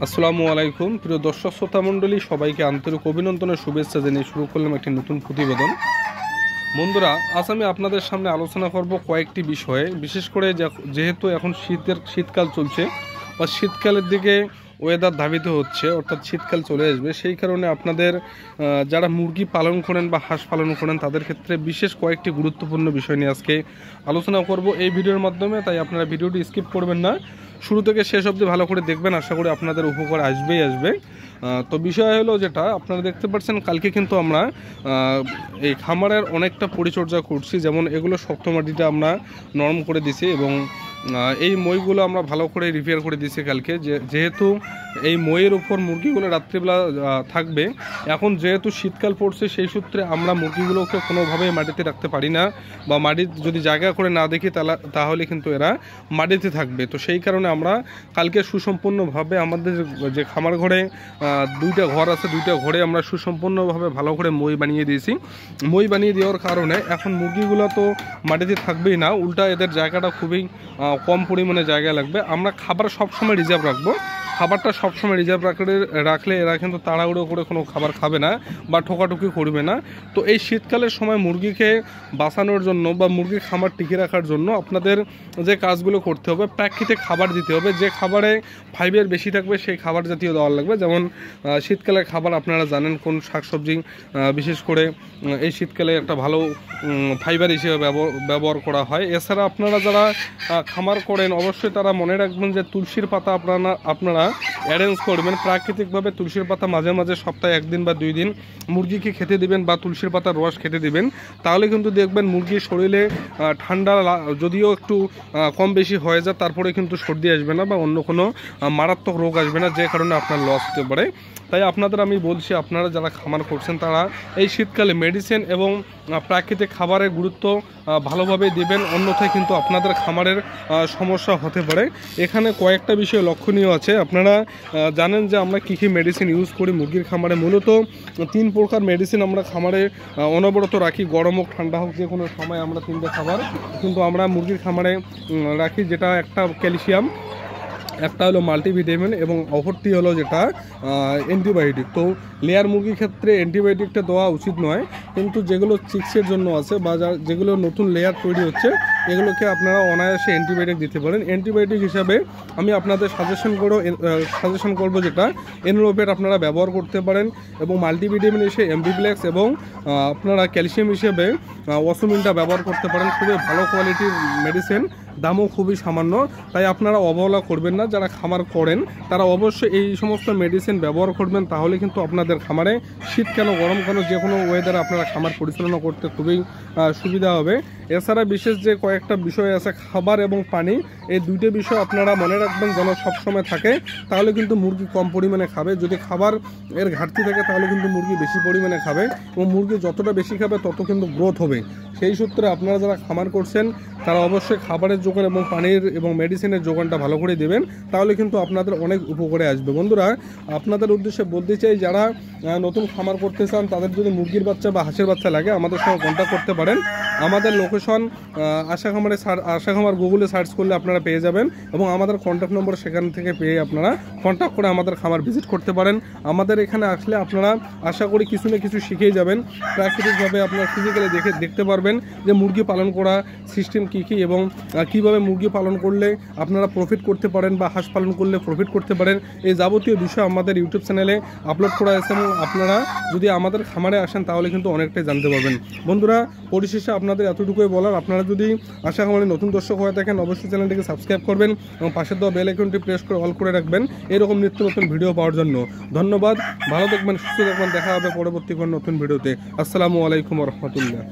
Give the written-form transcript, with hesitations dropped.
আসসালামু আলাইকুম প্রিয় দর্শক শ্রোতা মণ্ডলী, সবাইকে আন্তরিক অভিনন্দনের শুভেচ্ছা জানিয়ে শুরু করলাম একটি নতুন প্রতিবেদন। বন্ধুরা, আজ আমি আপনাদের সামনে আলোচনা করব কয়েকটি বিষয়ে। বিশেষ করে যেহেতু এখন শীতকাল চলছে বা শীতকালের দিকে ওয়েদার ধাবিত হচ্ছে, অর্থাৎ শীতকাল চলে আসবে, সেই কারণে আপনাদের যারা মুরগি পালন করেন বা হাঁস পালন করেন তাদের ক্ষেত্রে বিশেষ কয়েকটি গুরুত্বপূর্ণ বিষয় নিয়ে আজকে আলোচনা করব এই ভিডিওর মাধ্যমে। তাই আপনারা ভিডিওটি স্কিপ করবেন না, শুরু থেকে শেষ অবধি ভালো করে দেখবেন। আশা করি আপনাদের উপকার আসবে। তো বিষয় হলো যেটা আপনারা দেখতে পাচ্ছেন, কালকে কিন্তু আমরা এই খামারের অনেকটা পরিচর্যা করছি। যেমন এগুলো শক্ত মাটিটা আমরা নরম করে দিছি এবং এই মইগুলো আমরা ভালো করে রিপেয়ার করে দিয়েছি কালকে। যেহেতু এই মইয়ের উপর মুরগিগুলো রাত্রিবেলা থাকবে, এখন যেহেতু শীতকাল পড়ছে সেই সূত্রে আমরা মুরগিগুলোকে কোনোভাবেই মাটিতে রাখতে পারি না, বা মাটির যদি জায়গা করে না দেখি তাহলে কিন্তু এরা মাটিতে থাকবে। তো সেই কারণে আমরা কালকে সুসম্পূর্ণভাবে আমাদের যে খামার ঘরে দুইটা ঘর আছে, দুইটা ঘরে আমরা সুসম্পূর্ণভাবে ভালো করে মই বানিয়ে দিয়েছি। মই বানিয়ে দেওয়ার কারণে এখন মুরগিগুলো তো মাটিতে থাকবেই না, উল্টা এদের জায়গাটা খুবই কম পরিমাণে জায়গা লাগবে। আমরা খাবার সবসময় রিজার্ভ রাখবো। খাবারটা সবসময় রিজার্ভ রাখলে এরা কিন্তু তাড়াহুড়ো করে কোনো খাবার খাবে না বা ঠোকাঠুকি করবে না। তো এই শীতকালের সময় মুরগিকে বাঁচানোর জন্য বা মুরগির খামার টিকে রাখার জন্য আপনাদের যে কাজগুলো করতে হবে, প্রাকৃতিক খাবার দিতে হবে। যে খাবারে ফাইবার বেশি থাকবে সেই খাবার জাতীয় দেওয়া লাগবে। যেমন শীতকালের খাবার আপনারা জানেন কোন শাকসবজি বিশেষ করে এই শীতকালে একটা ভালো ফাইবার হিসেবে ব্যবহার করা হয়। এছাড়া আপনারা যারা খামার করেন অবশ্যই তারা মনে রাখবেন যে তুলসীর পাতা আপনারা অ্যারেঞ্জ করবেন প্রাকৃতিকভাবে। তুলসীর পাতা মাঝে মাঝে সপ্তাহে 1 দিন বা 2 দিন মুরগিকে খেতে দিবেন বা তুলসীর পাতার রস খেতে দিবেন। তাহলে কিন্তু দেখবেন মুরগির শরীরে ঠান্ডা যদিও একটু কম বেশি হয়ে যায়, তারপরে কিন্তু সর্দি আসবে না বা অন্য কোনো মারাত্মক রোগ আসবে না, যে কারণে আপনার লস হতে পারে। তাই আপনাদের আমি বলছি, আপনারা যারা খামার করছেন তারা এই শীতকালে মেডিসিন এবং প্রাকৃতিক খাবারের গুরুত্ব ভালোভাবে দেবেন, অন্যথায় কিন্তু আপনাদের খামারের সমস্যা হতে পারে। এখানে কয়েকটা বিষয় লক্ষণীয় আছে। আপনারা জানেন যে আমরা কী কী মেডিসিন ইউজ করি মুরগির খামারে। মূলত 3 প্রকার মেডিসিন আমরা খামারে অনবরত রাখি, গরম হোক ঠান্ডা হোক যে কোনো সময় আমরা 3টে খাবার কিন্তু আমরা মুরগির খামারে রাখি। যেটা একটা ক্যালসিয়াম, একটা হলো মাল্টিভিটামিন এবং অপরটি হলো যেটা অ্যান্টিবায়োটিক। তো লেয়ার মুরগির ক্ষেত্রে অ্যান্টিবায়োটিকটা দেওয়া উচিত নয়, কিন্তু যেগুলো চিক্সের জন্য আছে বা যেগুলো নতুন লেয়ার তৈরি হচ্ছে এগুলোকে আপনারা অনায়াসে অ্যান্টিবায়োটিক দিতে পারেন। অ্যান্টিবায়োটিক হিসাবে আমি আপনাদের সাজেশন করব যেটা এনরোপেট আপনারা ব্যবহার করতে পারেন, এবং মাল্টিভিটামিন হিসেবে এমবিপ্লেক্স, এবং আপনারা ক্যালসিয়াম হিসেবে অসমিনটা ব্যবহার করতে পারেন। খুবই ভালো কোয়ালিটির মেডিসিন, দামও খুবই সামান্য। তাই আপনারা অবহেলা করবেন না। যারা খামার করেন তারা অবশ্যই এই সমস্ত মেডিসিন ব্যবহার করবেন, তাহলে কিন্তু আপনাদের খামারে শীত কেন গরম কেন যে কোনো ওয়েদারে আপনারা খামার পরিচালনা করতে খুবই সুবিধা হবে। এছাড়া বিশেষ যে কয়েকটা বিষয় আছে, খাবার এবং পানি, এই 2টে বিষয় আপনারা মনে রাখবেন যেন সবসময় থাকে, তাহলে কিন্তু মুরগি কম পরিমাণে খাবে। যদি খাবার এর ঘাটতি থাকে তাহলে কিন্তু মুরগি বেশি পরিমাণে খাবে, এবং মুরগি যতটা বেশি খাবে তত কিন্তু গ্রোথ হবে। সেই সূত্রে আপনারা যারা খামার করছেন তারা অবশ্যই খাবারের যোগান এবং পানির এবং মেডিসিনের যোগানটা ভালো করে দেবেন, তাহলে কিন্তু আপনাদের অনেক উপকারে আসবে। বন্ধুরা, আপনাদের উদ্দেশ্যে বলতে চাই, যারা নতুন খামার করতে চান তাদের যদি মুরগির বাচ্চা বা হাঁসের বাচ্চা লাগে আমাদের সঙ্গে কন্ট্যাক্ট করতে পারেন। আমাদের লোকেশন আশা খামার গুগলে সার্চ করলে আপনারা পেয়ে যাবেন, এবং আমাদের কন্ট্যাক্ট নম্বর সেখান থেকে পেয়ে আপনারা কন্ট্যাক্ট করে আমাদের খামার ভিজিট করতে পারেন। আমাদের এখানে আসলে আপনারা আশা করি কিছু না কিছু শিখেই যাবেন। প্রাকৃতিকভাবে আপনারা ফিজিক্যালি দেখতে পারবেন যে মুরগি পালন করা সিস্টেম কী কী, এবং কীভাবে মুরগি পালন করলে আপনারা প্রফিট করতে পারেন বা হাঁস পালন করলে প্রফিট করতে পারেন। এই যাবতীয় বিষয় আমাদের ইউটিউব চ্যানেলে আপলোড করা আছে, এবং আপনারা যদি আমাদের খামারে আসেন তাহলে কিন্তু অনেকটাই জানতে পারবেন। বন্ধুরা, পরিশেষে আপনাদের এতটুকুই বলার, আপনারা যদি আশা খামারে নতুন দর্শক হয়ে থাকেন অবশ্যই চ্যানেলটিকে সাবস্ক্রাইব করবেন এবং পাশে দেওয়া বেল আইকনটি প্রেস করে অল করে রাখবেন এরকম নিত্য নতুন ভিডিও পাওয়ার জন্য। ধন্যবাদ, ভালো থাকবেন, সুস্থ থাকবেন। দেখা হবে পরবর্তী কোনো নতুন ভিডিওতে। আসসালামু আলাইকুম ওয়া রাহমাতুল্লাহ।